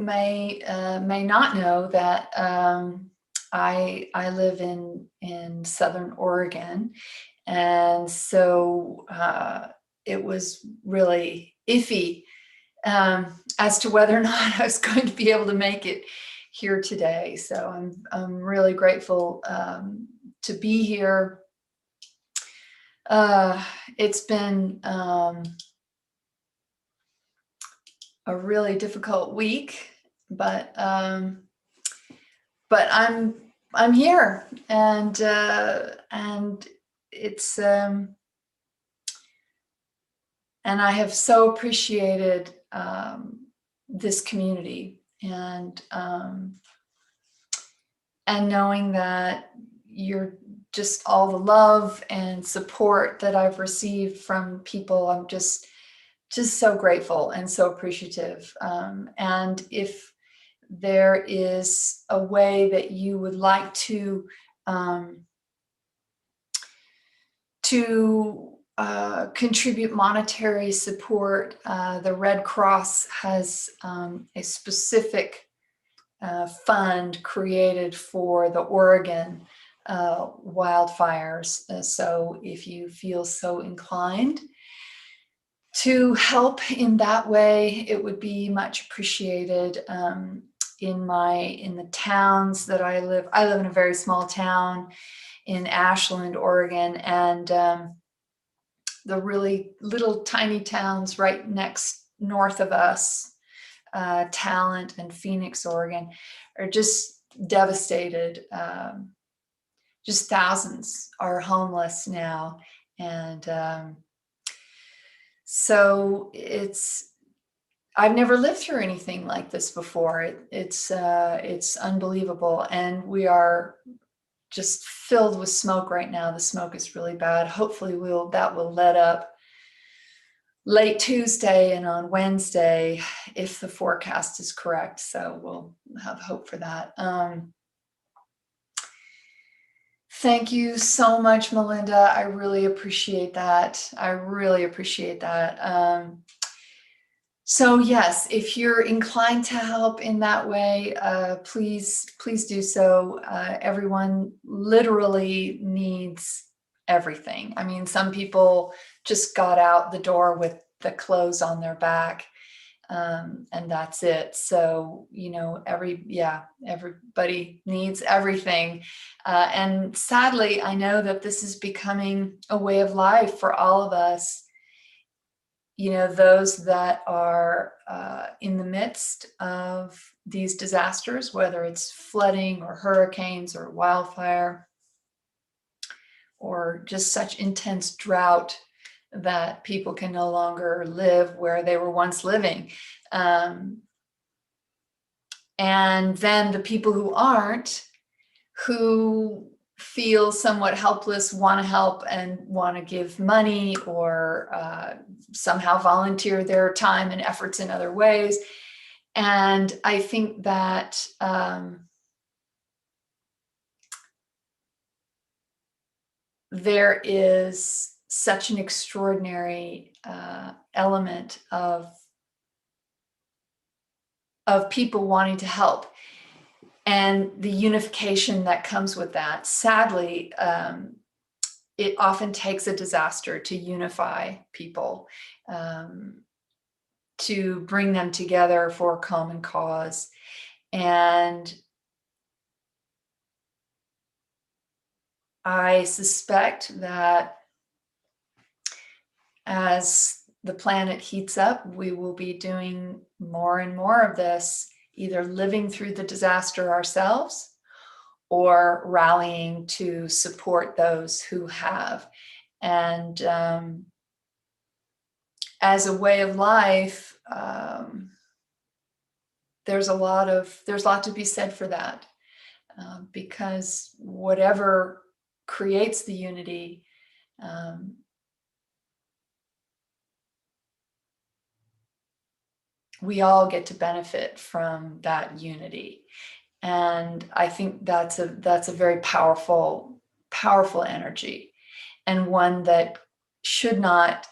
may not know that I live in Southern Oregon, and so it was really iffy as to whether or not I was going to be able to make it here today. So I'm really grateful to be here. It's been a really difficult week, but I'm here, and it's and I have so appreciated this community, and knowing that you're just all the love and support that I've received from people. I'm just so grateful and so appreciative. And if there is a way that you would like to contribute monetary support, the Red Cross has a specific fund created for the Oregon wildfires. So if you feel so inclined to help in that way, it would be much appreciated. In the towns that I live in a very small town in Ashland, Oregon, and the really little tiny towns right north of us, Talent and Phoenix, Oregon, are just devastated. Just thousands are homeless now, and so I've never lived through anything like this before. It's unbelievable, and we are just filled with smoke right now. The smoke is really bad. Hopefully that will let up late Tuesday and on Wednesday if the forecast is correct. So we'll have hope for that. Thank you so much, Melinda. I really appreciate that. So yes, if you're inclined to help in that way, please do so. Everyone literally needs everything. I mean, some people just got out the door with the clothes on their back, and that's it. So, everybody needs everything. And sadly, I know that this is becoming a way of life for all of us. Those that are in the midst of these disasters, whether it's flooding or hurricanes or wildfire or just such intense drought that people can no longer live where they were once living. And then the people who aren't, who feel somewhat helpless, want to help and want to give money or somehow volunteer their time and efforts in other ways. And I think that there is such an extraordinary element of people wanting to help, and the unification that comes with that. Sadly, it often takes a disaster to unify people, to bring them together for a common cause. And I suspect that as the planet heats up, we will be doing more and more of this, either living through the disaster ourselves or rallying to support those who have. And as a way of life, there's a lot to be said for that, because whatever creates the unity, we all get to benefit from that unity. And I think that's a very powerful energy, and one that should not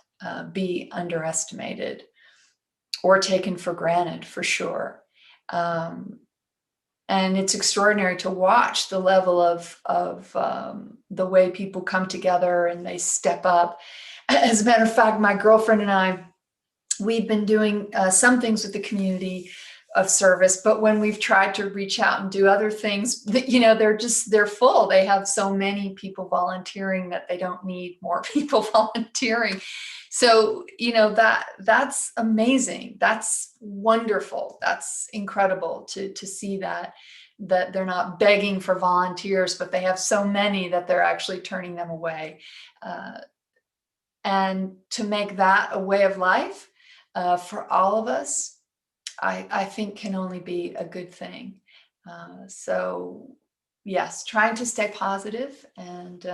be underestimated or taken for granted, for sure. And it's extraordinary to watch the level of the way people come together and they step up. As a matter of fact, my girlfriend and I, we've been doing some things with the community of service, but when we've tried to reach out and do other things, they're full. They have so many people volunteering that they don't need more people volunteering. So, that's amazing. That's wonderful. That's incredible to see that they're not begging for volunteers, but they have so many that they're actually turning them away. And to make that a way of life for all of us, I think can only be a good thing. So yes, trying to stay positive. And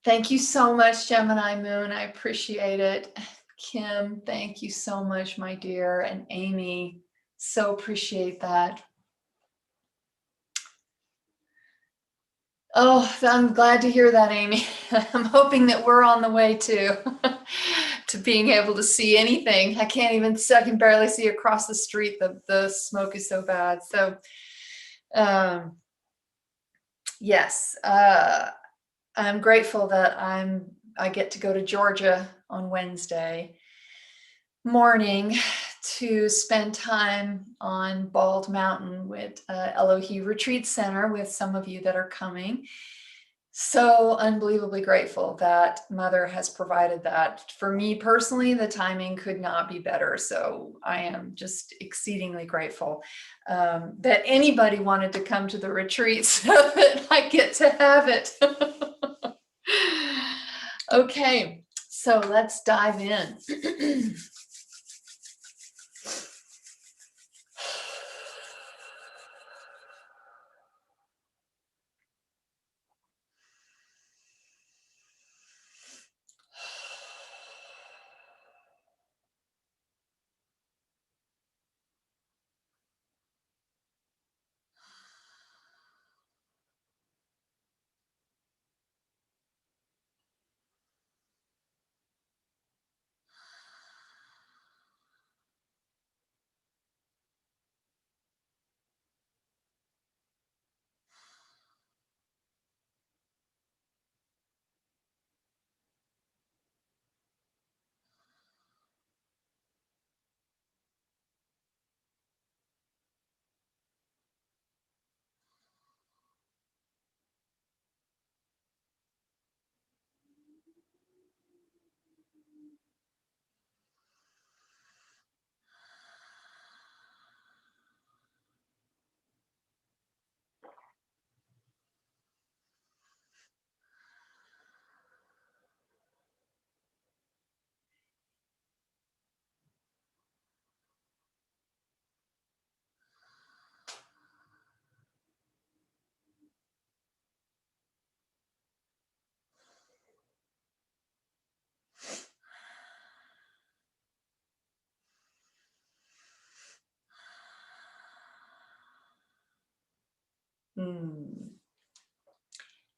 thank you so much, Gemini Moon. I appreciate it. Kim, thank you so much, my dear. And Amy, so appreciate that. Oh, I'm glad to hear that, Amy. I'm hoping that we're on the way to being able to see anything. I can barely see across the street. The smoke is so bad. So, yes, I'm grateful that I get to go to Georgia on Wednesday morning to spend time on Bald Mountain with Elohi Retreat Center with some of you that are coming. So unbelievably grateful that Mother has provided that. For me personally, the timing could not be better. So I am just exceedingly grateful that anybody wanted to come to the retreat so that I get to have it. Okay, so let's dive in.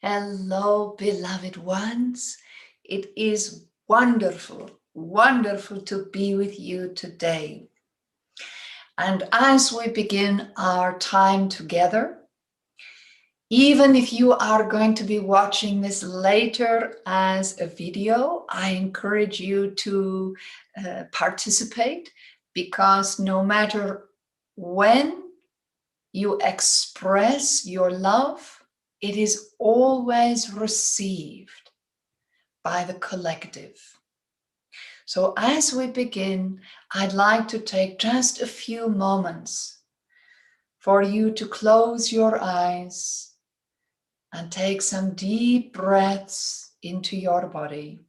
Hello, beloved ones. It is wonderful, wonderful to be with you today. And as we begin our time together, even if you are going to be watching this later as a video, I encourage you to participate, because no matter when you express your love, it is always received by the collective. So as we begin, I'd like to take just a few moments for you to close your eyes and take some deep breaths into your body.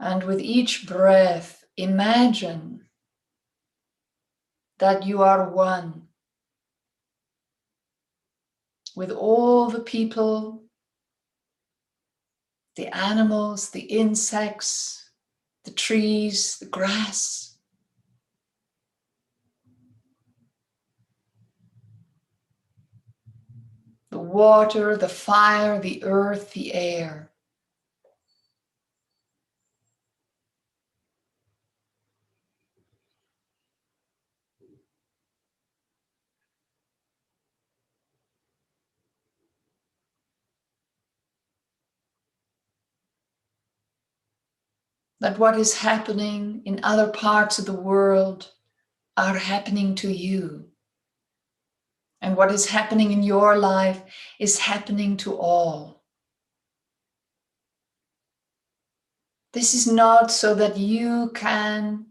And with each breath, imagine that you are one with all the people, the animals, the insects, the trees, the grass. water, the fire, the earth, the air. That what is happening in other parts of the world are happening to you. And what is happening in your life is happening to all. This is not so that you can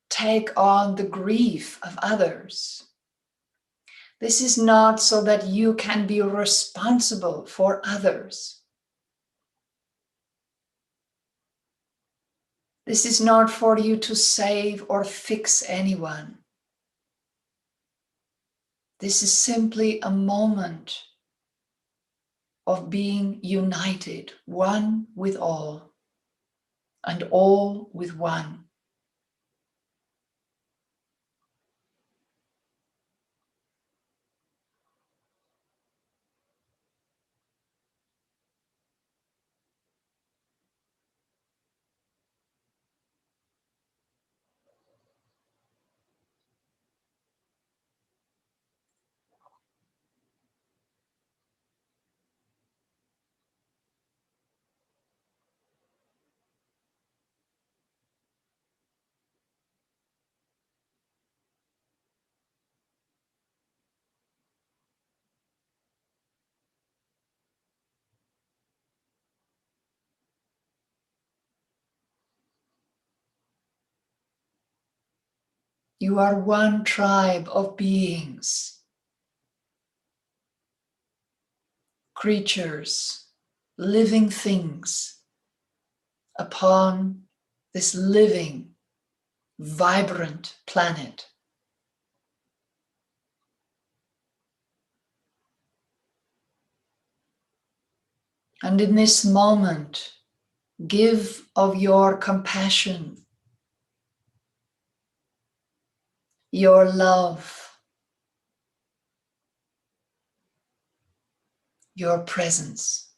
take on the grief of others. This is not so that you can be responsible for others. This is not for you to save or fix anyone. This is simply a moment of being united, one with all, and all with one. You are one tribe of beings, creatures, living things upon this living, vibrant planet. And in this moment, give of your compassion, your love, your presence.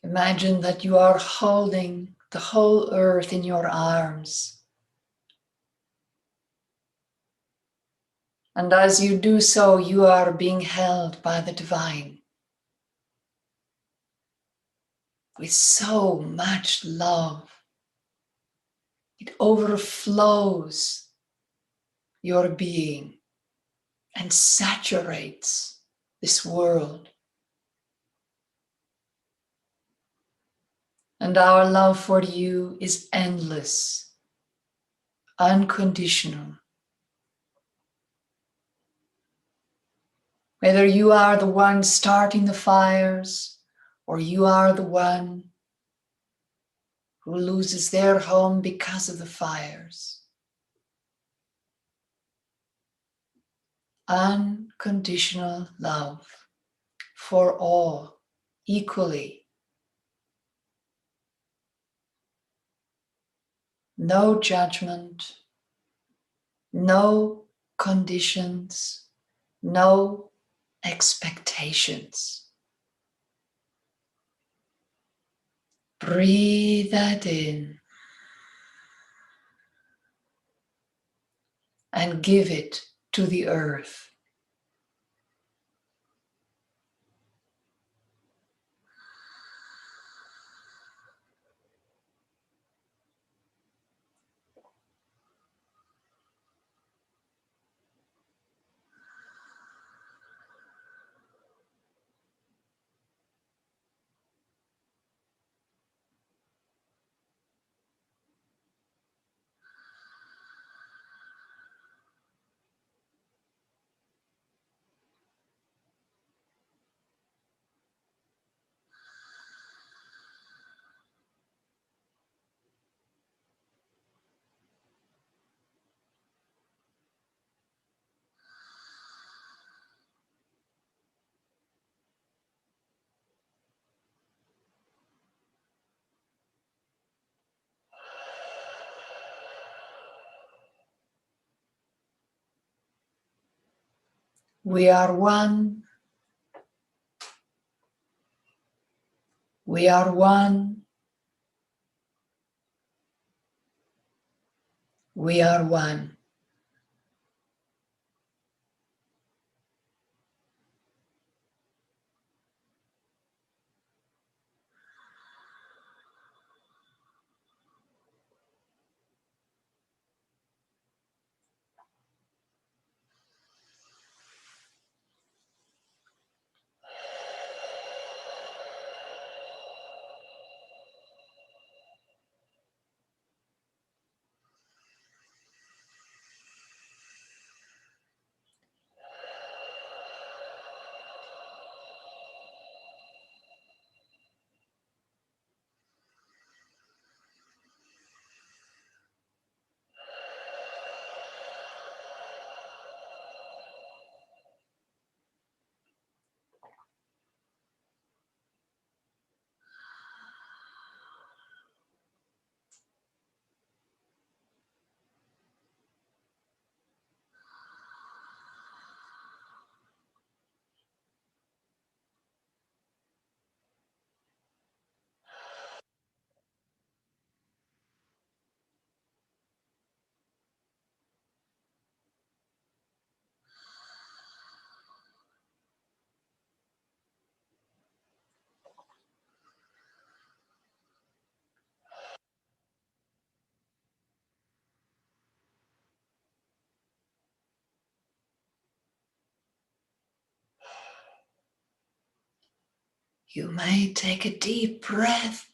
Imagine that you are holding the whole earth in your arms. And as you do so, you are being held by the divine with so much love. It overflows your being and saturates this world. And our love for you is endless, unconditional. Whether you are the one starting the fires or you are the one who loses their home because of the fires. Unconditional love for all equally. No judgment, no conditions, no expectations. Breathe that in and give it to the earth. We are one. We are one. We are one. You may take a deep breath.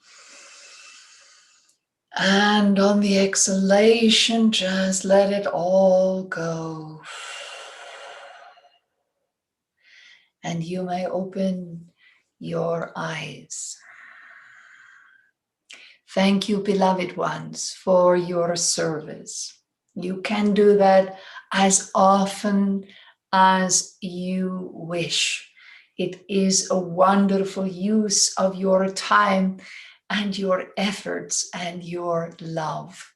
And on the exhalation, just let it all go. And you may open your eyes. Thank you, beloved ones, for your service. You can do that as often as you wish. It is a wonderful use of your time and your efforts and your love.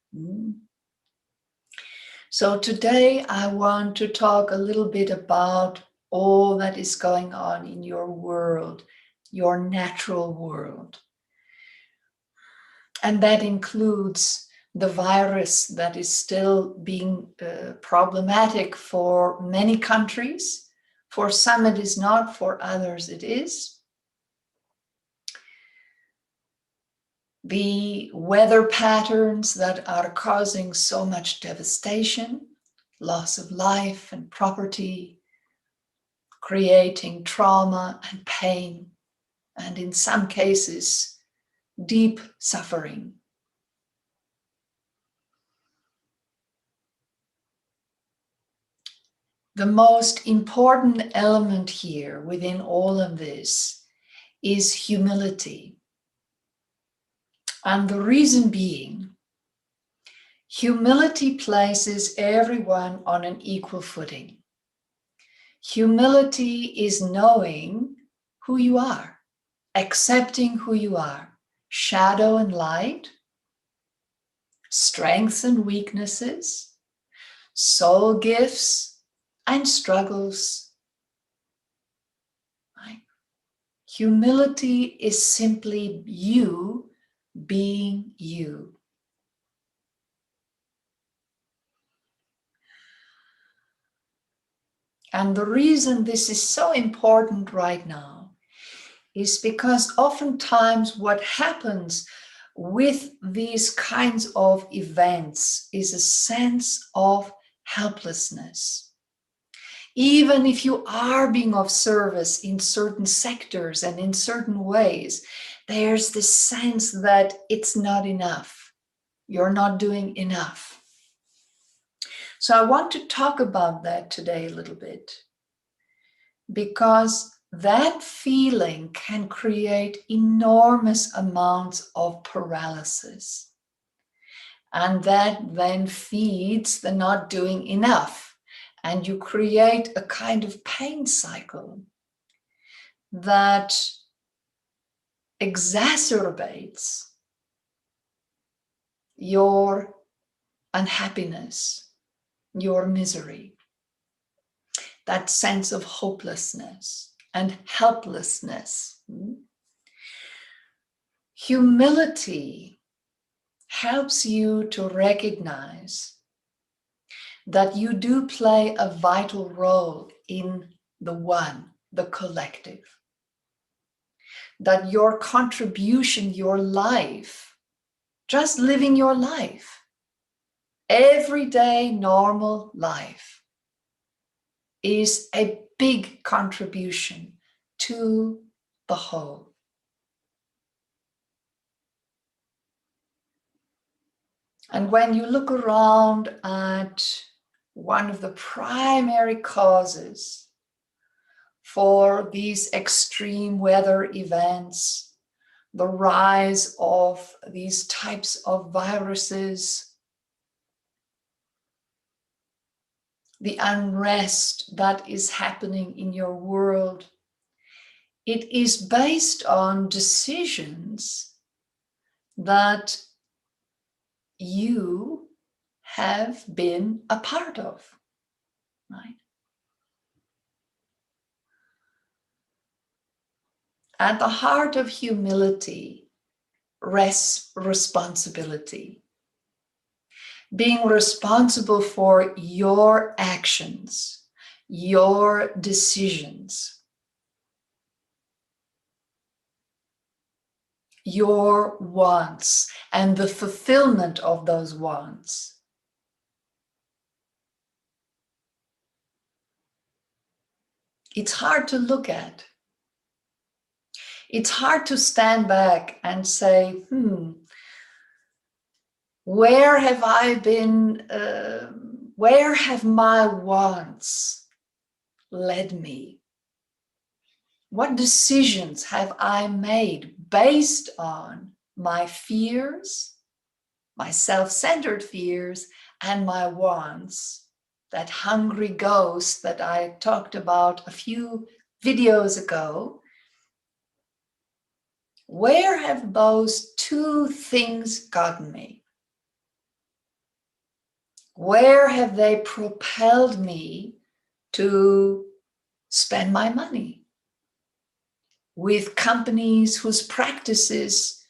So today I want to talk a little bit about all that is going on in your world, your natural world. And that includes the virus that is still being problematic for many countries. For some it is not, for others it is. The weather patterns that are causing so much devastation, loss of life and property, creating trauma and pain, and in some cases, deep suffering. The most important element here within all of this is humility. And the reason being, humility places everyone on an equal footing. Humility is knowing who you are, accepting who you are, shadow and light, strengths and weaknesses, soul gifts and struggles. Right? Humility is simply you being you. And the reason this is so important right now is because oftentimes what happens with these kinds of events is a sense of helplessness. Even if you are being of service in certain sectors and in certain ways, there's this sense that it's not enough. You're not doing enough. So I want to talk about that today a little bit, because that feeling can create enormous amounts of paralysis. And that then feeds the not doing enough. And you create a kind of pain cycle that exacerbates your unhappiness, your misery, that sense of hopelessness and helplessness. Humility helps you to recognize that you do play a vital role in the one, the collective. That your contribution, your life, just living your life, everyday normal life, is a big contribution to the whole. And when you look around at one of the primary causes for these extreme weather events, the rise of these types of viruses, the unrest that is happening in your world, it is based on decisions that you have been a part of, right? At the heart of humility rests responsibility. Being responsible for your actions, your decisions, your wants, and the fulfillment of those wants. It's hard to look at. It's hard to stand back and say, where have I been, where have my wants led me? What decisions have I made based on my fears, my self-centered fears, and my wants, that hungry ghost that I talked about a few videos ago? Where have those two things gotten me? Where have they propelled me to spend my money with companies whose practices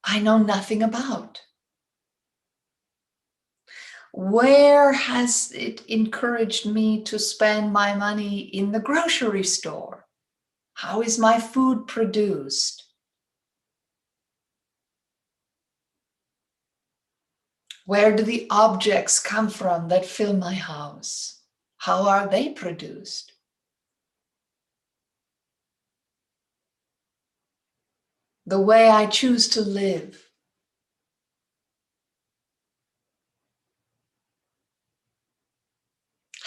I know nothing about? Where has it encouraged me to spend my money in the grocery store? How is my food produced? Where do the objects come from that fill my house? How are they produced? the way I choose to live?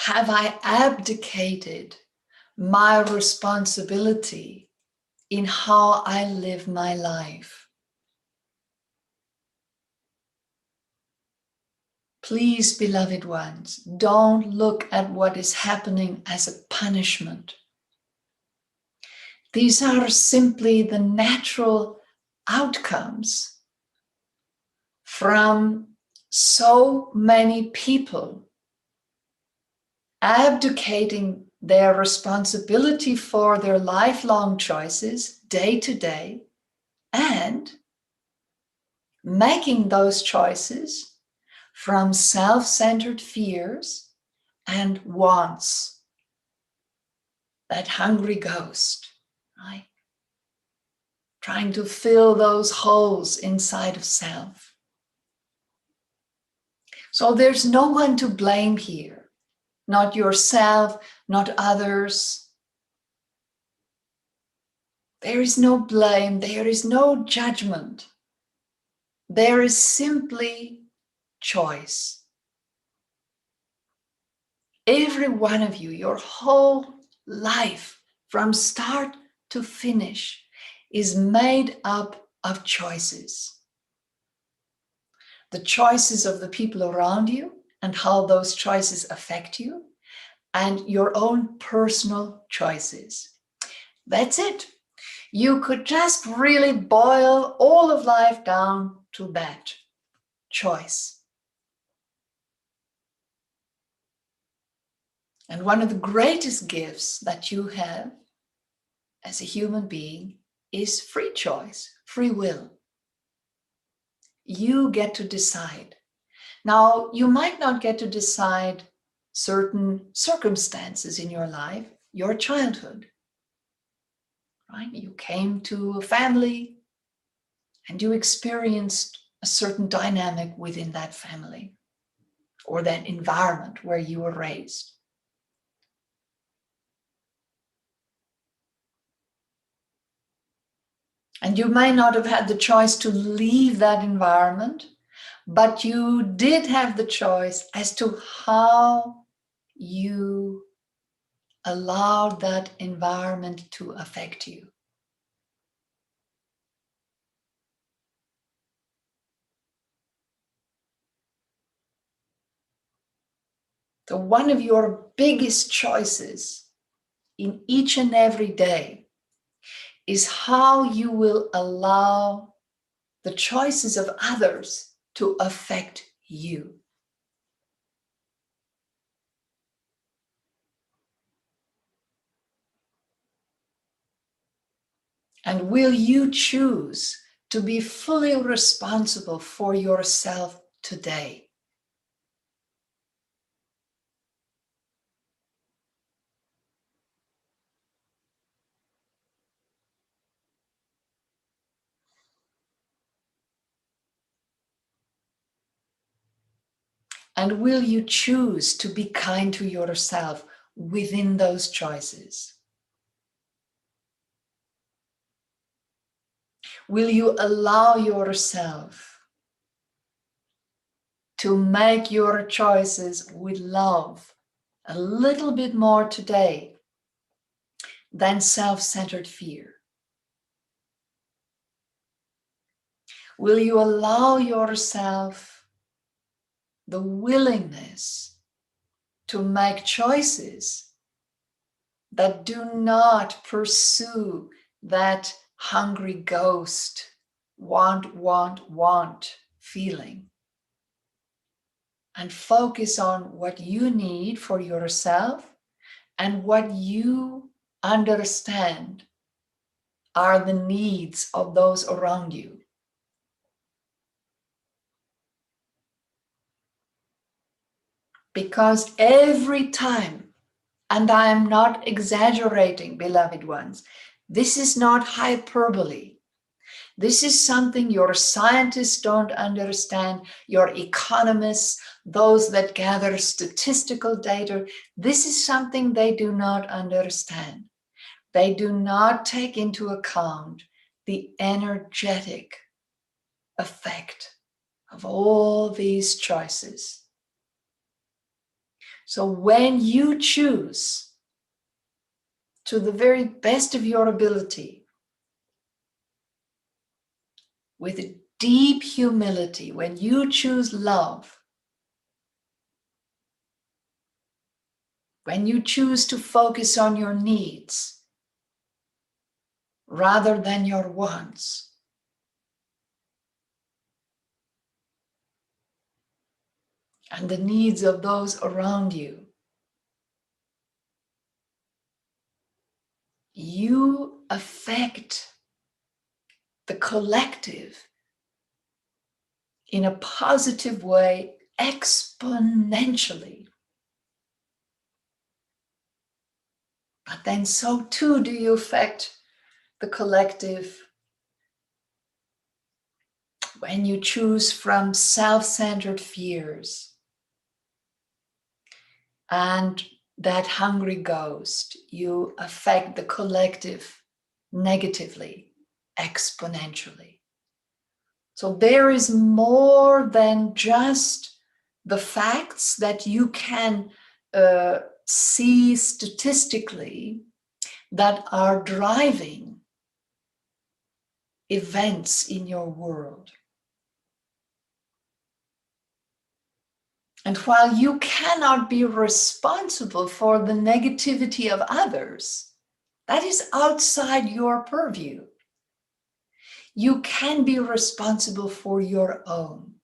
Have I abdicated my responsibility in how I live my life? Please, beloved ones, don't look at what is happening as a punishment. These are simply the natural outcomes from so many people abdicating their responsibility for their lifelong choices day to day and making those choices from self-centered fears and wants, that hungry ghost, right? Trying to fill those holes inside of self. So there's no one to blame here, not yourself, not others. There is no blame, there is no judgment. There is simply choice. Every one of you, your whole life, from start to finish, is made up of choices. The choices of the people around you and how those choices affect you, and your own personal choices. That's it. You could just really boil all of life down to that choice. And one of the greatest gifts that you have as a human being is free choice, free will. You get to decide. Now, you might not get to decide certain circumstances in your life, your childhood, right? You came to a family and you experienced a certain dynamic within that family or that environment where you were raised. And you may not have had the choice to leave that environment, but you did have the choice as to how you allowed that environment to affect you. So one of your biggest choices in each and every day is how you will allow the choices of others to affect you. And will you choose to be fully responsible for yourself today? And will you choose to be kind to yourself within those choices? Will you allow yourself to make your choices with love a little bit more today than self-centered fear? Will you allow yourself the willingness to make choices that do not pursue that hungry ghost, want feeling, and focus on what you need for yourself and what you understand are the needs of those around you? Because every time, and I am not exaggerating, beloved ones, this is not hyperbole. This is something your scientists don't understand, your economists, those that gather statistical data. This is something they do not understand. They do not take into account the energetic effect of all these choices. So when you choose to the very best of your ability, with a deep humility, when you choose love, when you choose to focus on your needs rather than your wants, and the needs of those around you, you affect the collective in a positive way exponentially. But then so too do you affect the collective when you choose from self-centered fears and that hungry ghost. You affect the collective negatively, exponentially. So there is more than just the facts that you can see statistically that are driving events in your world. And while you cannot be responsible for the negativity of others, that is outside your purview. You can be responsible for your own.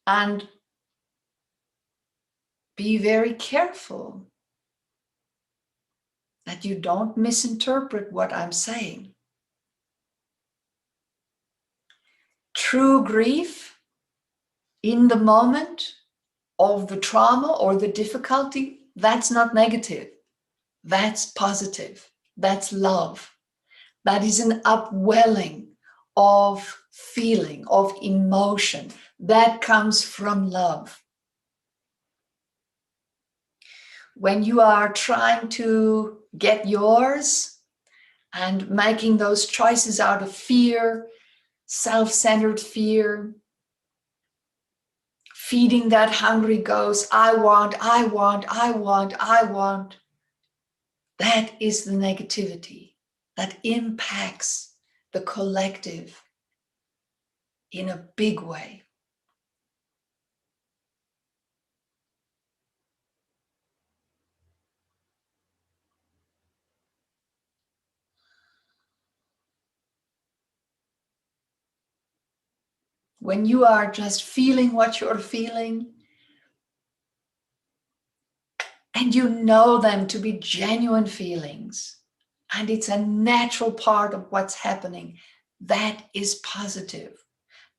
And be very careful that you don't misinterpret what I'm saying. True grief in the moment of the trauma or the difficulty, that's not negative. That's positive. That's love. That is an upwelling of feeling, of emotion. That comes from love. When you are trying to get yours and making those choices out of fear, self-centered fear, feeding that hungry ghost, I want, I want, I want, I want. That is the negativity that impacts the collective in a big way. When you are just feeling what you're feeling, and you know them to be genuine feelings, and it's a natural part of what's happening, that is positive.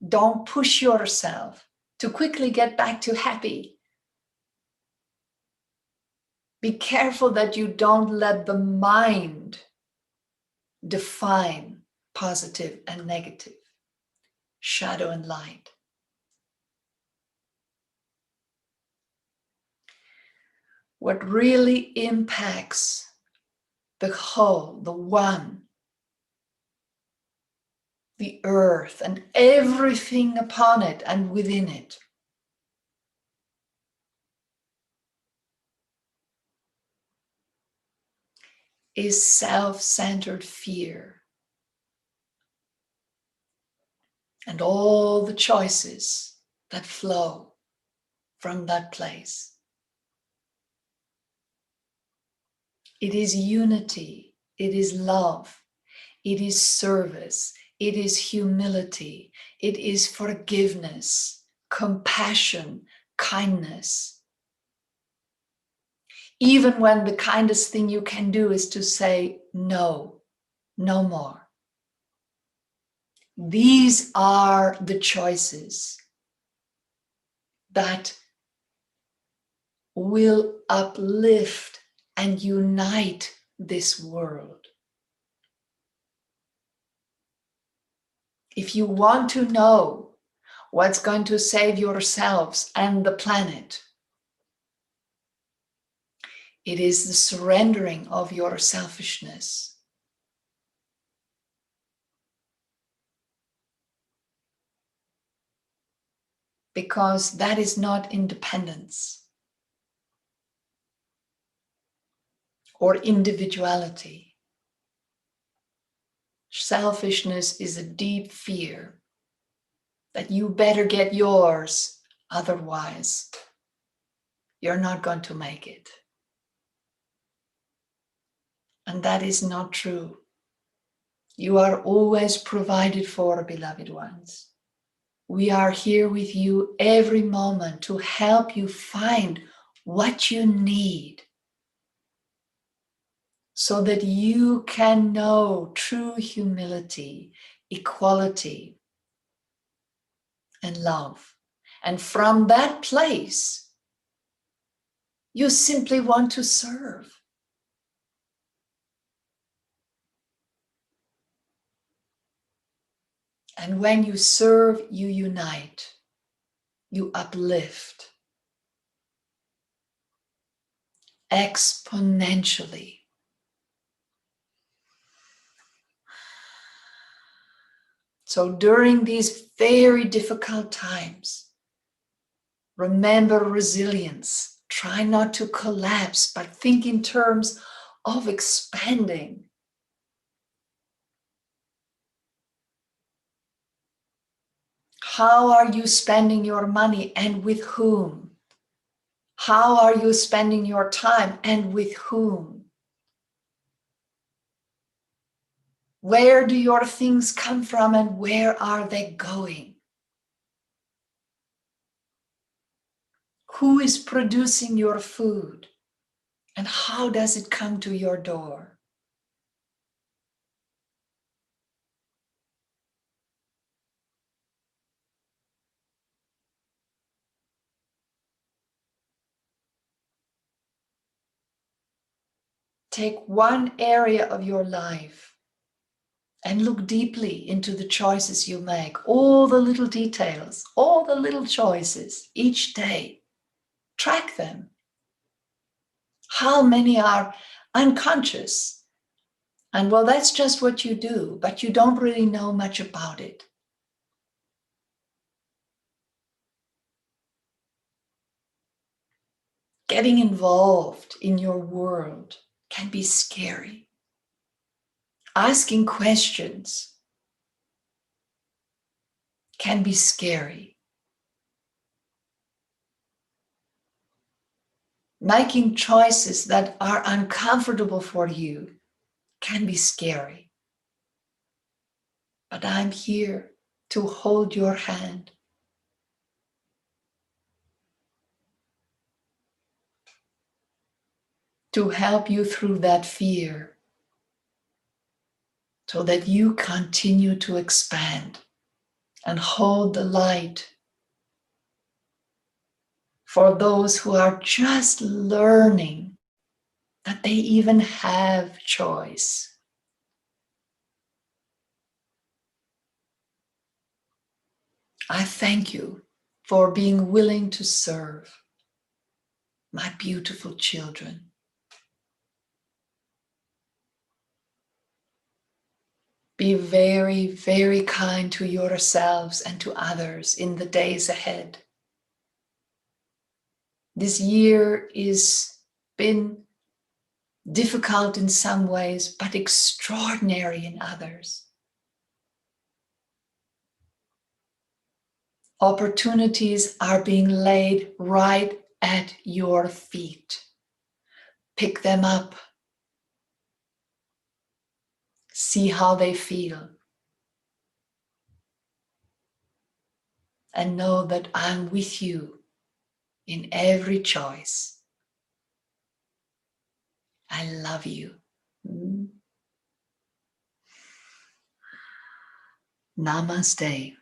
Don't push yourself to quickly get back to happy. Be careful that you don't let the mind define positive and negative, shadow and light. What really impacts the whole, the one, the earth and everything upon it and within it, is self-centered fear and all the choices that flow from that place. It is unity, it is love, it is service, it is humility, it is forgiveness, compassion, kindness. Even when the kindest thing you can do is to say, no, no more. These are the choices that will uplift and unite this world. If you want to know what's going to save yourselves and the planet, it is the surrendering of your selfishness because that is not independence or individuality. Selfishness is a deep fear that you better get yours, otherwise you're not going to make it. And that is not true. You are always provided for, beloved ones. We are here with you every moment to help you find what you need so that you can know true humility, equality, and love. And from that place, you simply want to serve. And when you serve, you unite, you uplift exponentially. So during these very difficult times, remember resilience. Try not to collapse, but think in terms of expanding. How are you spending your money and with whom? How are you spending your time and with whom? Where do your things come from and where are they going? Who is producing your food and how does it come to your door? Take one area of your life and look deeply into the choices you make, all the little details, all the little choices each day. Track them. How many are unconscious? And well, that's just what you do, but you don't really know much about it. Getting involved in your world can be scary. Asking questions can be scary. Making choices that are uncomfortable for you can be scary. But I'm here to hold your hand. To help you through that fear so that you continue to expand and hold the light for those who are just learning that they even have choice. I thank you for being willing to serve my beautiful children. Be very, very kind to yourselves and to others in the days ahead. This year has been difficult in some ways, but extraordinary in others. Opportunities are being laid right at your feet. Pick them up. See how they feel. And know that I'm with you in every choice. I love you. Namaste.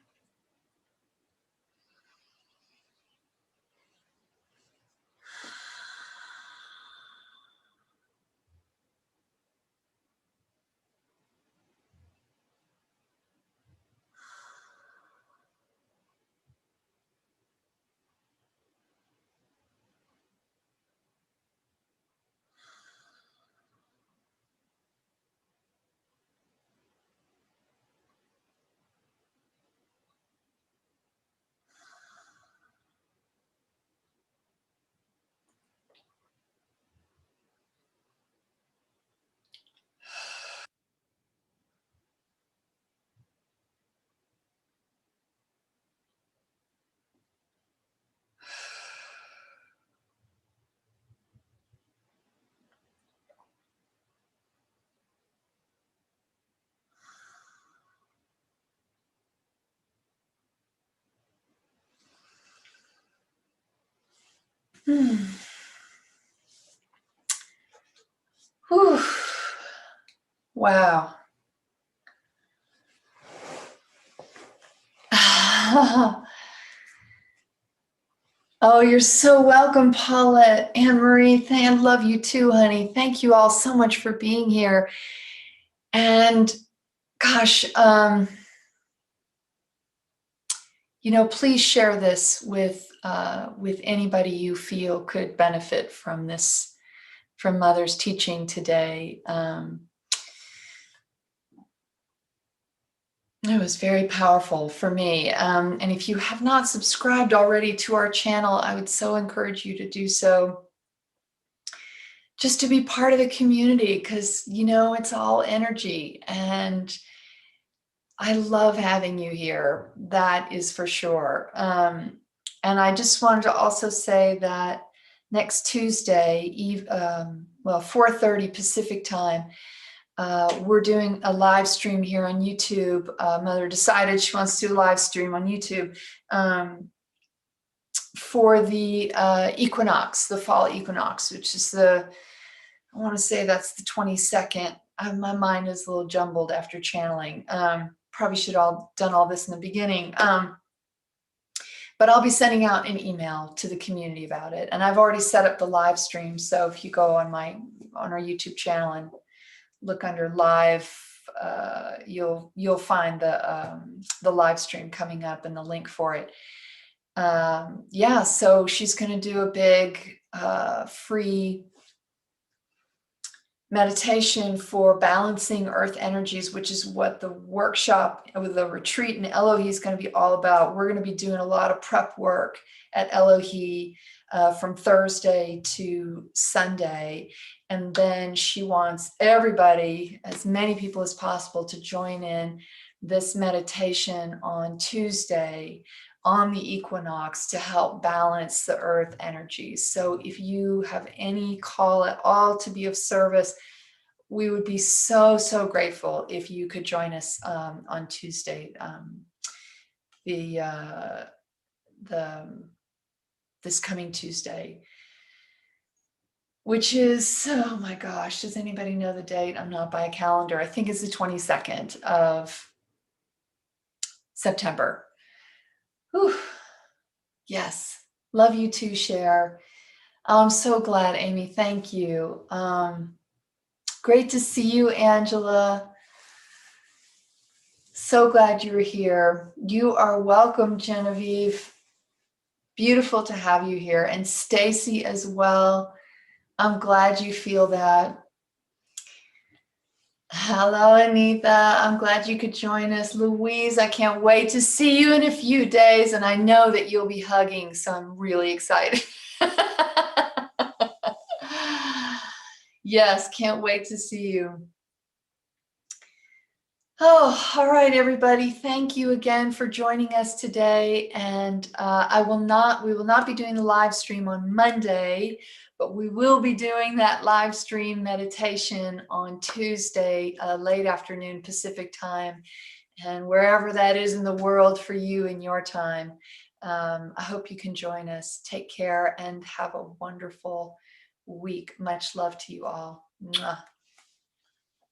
Hmm. Whew. Wow. Oh, you're so welcome, Paulette. Anne Marie, I love you too, honey. Thank you all so much for being here. And gosh, please share this with anybody you feel could benefit from this, from Mother's teaching today. It was very powerful for me. And if you have not subscribed already to our channel, I would so encourage you to do so, just to be part of the community, because, it's all energy. And I love having you here. That is for sure. And I just wanted to also say that next Tuesday, 4:30 Pacific time, we're doing a live stream here on YouTube. Mother decided she wants to do a live stream on YouTube for the equinox, the fall equinox, which is I want to say that's the 22nd. My mind is a little jumbled after channeling. Probably should have done all this in the beginning. But I'll be sending out an email to the community about it. And I've already set up the live stream. So if you go on our YouTube channel and look under live, you'll find the live stream coming up and the link for it. So she's going to do a big free meditation for balancing earth energies, which is what the workshop with the retreat in Elohe is going to be all about. We're going to be doing a lot of prep work at Elohe from Thursday to Sunday. And then she wants everybody, as many people as possible, to join in this meditation on Tuesday on the equinox to help balance the earth energies. So if you have any call at all to be of service, we would be so, so grateful if you could join us on Tuesday, this coming Tuesday, which is, oh my gosh, does anybody know the date? I'm not by a calendar. I think it's the 22nd of September. Whew. Yes. Love you too, Cher. I'm so glad, Amy. Thank you. Great to see you, Angela. So glad you're here. You are welcome, Genevieve. Beautiful to have you here. And Stacy as well. I'm glad you feel that. Hello, Anita. I'm glad you could join us. Louise, I can't wait to see you in a few days. And I know that you'll be hugging, so I'm really excited. Yes, can't wait to see you. Oh, all right, everybody. Thank you again for joining us today. And we will not be doing the live stream on Monday, but we will be doing that live stream meditation on Tuesday, late afternoon Pacific time, and wherever that is in the world for you in your time. I hope you can join us. Take care and have a wonderful week. Much love to you all. Mwah.